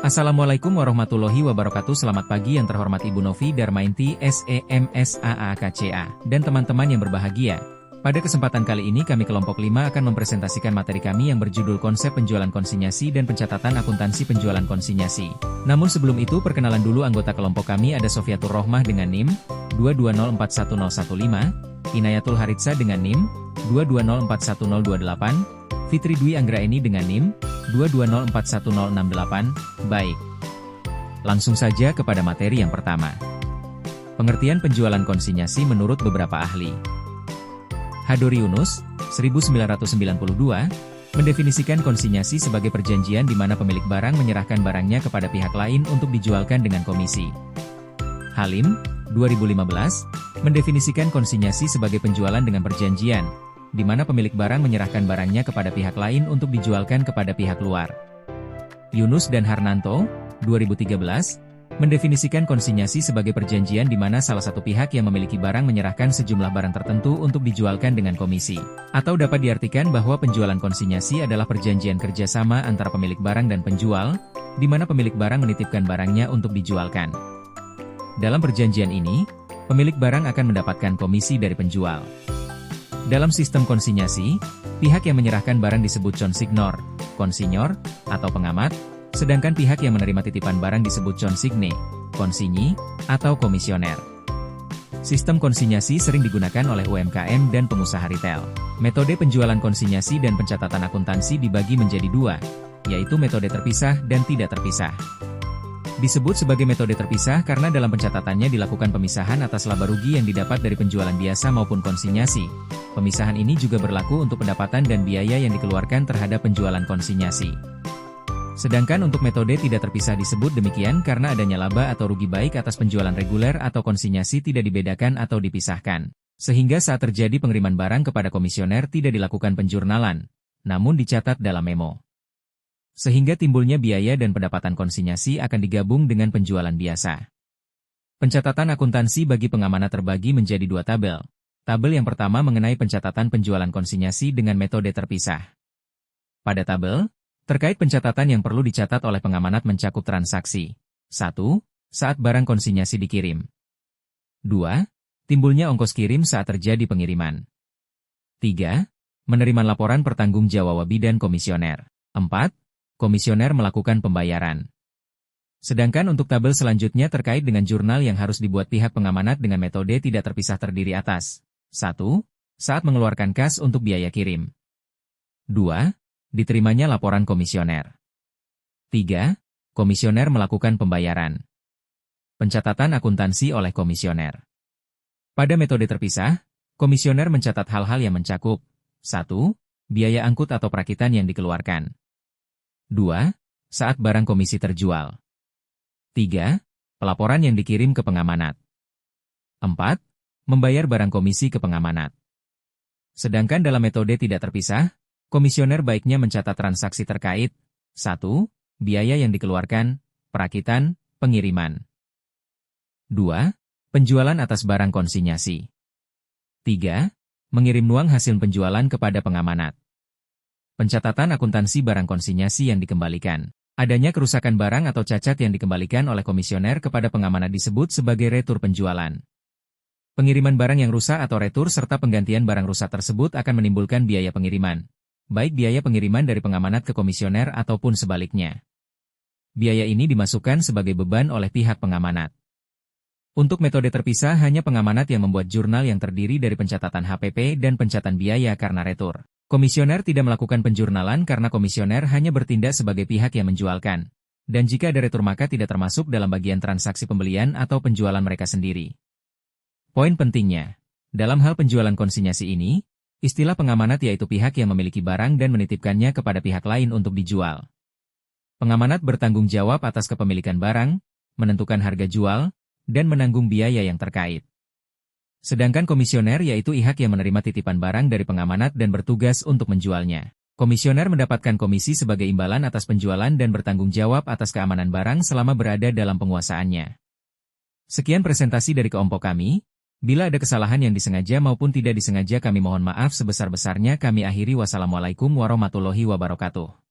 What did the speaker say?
Assalamualaikum warahmatullahi wabarakatuh. Selamat pagi yang terhormat Ibu Novi Darmainti SEMSAAKCA dan teman-teman yang berbahagia. Pada kesempatan kali ini kami kelompok 5 akan mempresentasikan materi kami yang berjudul konsep penjualan konsinyasi dan pencatatan akuntansi penjualan konsinyasi. Namun sebelum itu perkenalan dulu anggota kelompok kami ada Sofiatur Rohmah dengan NIM 220411015, Inayatul Haritsa dengan NIM 220411028, Fitri Dwi Anggraeni dengan NIM 220411068. Baik. Langsung saja kepada materi yang pertama. Pengertian penjualan konsinyasi menurut beberapa ahli. Hadori Yunus, 1992, mendefinisikan konsinyasi sebagai perjanjian di mana pemilik barang menyerahkan barangnya kepada pihak lain untuk dijualkan dengan komisi. Halim, 2015, mendefinisikan konsinyasi sebagai penjualan dengan perjanjian, di mana pemilik barang menyerahkan barangnya kepada pihak lain untuk dijualkan kepada pihak luar. Yunus dan Harnanto, 2013, mendefinisikan konsinyasi sebagai perjanjian di mana salah satu pihak yang memiliki barang menyerahkan sejumlah barang tertentu untuk dijualkan dengan komisi. Atau dapat diartikan bahwa penjualan konsinyasi adalah perjanjian kerjasama antara pemilik barang dan penjual, di mana pemilik barang menitipkan barangnya untuk dijualkan. Dalam perjanjian ini, pemilik barang akan mendapatkan komisi dari penjual. Dalam sistem konsinyasi, pihak yang menyerahkan barang disebut consignor, konsinyor, atau pengamat, sedangkan pihak yang menerima titipan barang disebut consigne, konsinyi, atau komisioner. Sistem konsinyasi sering digunakan oleh UMKM dan pengusaha retail. Metode penjualan konsinyasi dan pencatatan akuntansi dibagi menjadi dua, yaitu metode terpisah dan tidak terpisah. Disebut sebagai metode terpisah karena dalam pencatatannya dilakukan pemisahan atas laba rugi yang didapat dari penjualan biasa maupun konsinyasi. Pemisahan ini juga berlaku untuk pendapatan dan biaya yang dikeluarkan terhadap penjualan konsinyasi. Sedangkan untuk metode tidak terpisah disebut demikian karena adanya laba atau rugi baik atas penjualan reguler atau konsinyasi tidak dibedakan atau dipisahkan. Sehingga saat terjadi pengiriman barang kepada komisioner tidak dilakukan penjurnalan, namun dicatat dalam memo. Sehingga timbulnya biaya dan pendapatan konsinyasi akan digabung dengan penjualan biasa. Pencatatan akuntansi bagi pengamanat terbagi menjadi dua tabel. Tabel yang pertama mengenai pencatatan penjualan konsinyasi dengan metode terpisah. Pada tabel, terkait pencatatan yang perlu dicatat oleh pengamanat mencakup transaksi. 1. Saat barang konsinyasi dikirim. 2. Timbulnya ongkos kirim saat terjadi pengiriman. 3. Penerimaan laporan pertanggungjawab bidan komisioner. 4. Komisioner melakukan pembayaran. Sedangkan untuk tabel selanjutnya terkait dengan jurnal yang harus dibuat pihak pengamanat dengan metode tidak terpisah terdiri atas 1. Saat mengeluarkan kas untuk biaya kirim. 2. Diterimanya laporan komisioner. 3. Komisioner melakukan pembayaran. Pencatatan akuntansi oleh komisioner. Pada metode terpisah, komisioner mencatat hal-hal yang mencakup 1. Biaya angkut atau perakitan yang dikeluarkan. 2. Saat barang komisi terjual. 3. Pelaporan yang dikirim ke pengamanat. 4. Membayar barang komisi ke pengamanat. Sedangkan dalam metode tidak terpisah, komisioner baiknya mencatat transaksi terkait 1. Biaya yang dikeluarkan, perakitan, pengiriman. 2. Penjualan atas barang konsinyasi. 3. Mengirim uang hasil penjualan kepada pengamanat. Pencatatan akuntansi barang konsinyasi yang dikembalikan. Adanya kerusakan barang atau cacat yang dikembalikan oleh komisioner kepada pengamanat disebut sebagai retur penjualan. Pengiriman barang yang rusak atau retur serta penggantian barang rusak tersebut akan menimbulkan biaya pengiriman. Baik biaya pengiriman dari pengamanat ke komisioner ataupun sebaliknya. Biaya ini dimasukkan sebagai beban oleh pihak pengamanat. Untuk metode terpisah hanya pengamanat yang membuat jurnal yang terdiri dari pencatatan HPP dan pencatatan biaya karena retur. Komisioner tidak melakukan penjurnalan karena komisioner hanya bertindak sebagai pihak yang menjualkan. Dan jika ada retur maka tidak termasuk dalam bagian transaksi pembelian atau penjualan mereka sendiri. Poin pentingnya, dalam hal penjualan konsinyasi ini, istilah pengamanat yaitu pihak yang memiliki barang dan menitipkannya kepada pihak lain untuk dijual. Pengamanat bertanggung jawab atas kepemilikan barang, menentukan harga jual, dan menanggung biaya yang terkait. Sedangkan komisioner yaitu pihak yang menerima titipan barang dari pengamanat dan bertugas untuk menjualnya. Komisioner mendapatkan komisi sebagai imbalan atas penjualan dan bertanggung jawab atas keamanan barang selama berada dalam penguasaannya. Sekian presentasi dari kelompok kami. Bila ada kesalahan yang disengaja maupun tidak disengaja kami mohon maaf sebesar-besarnya. Kami akhiri. Wassalamualaikum warahmatullahi wabarakatuh.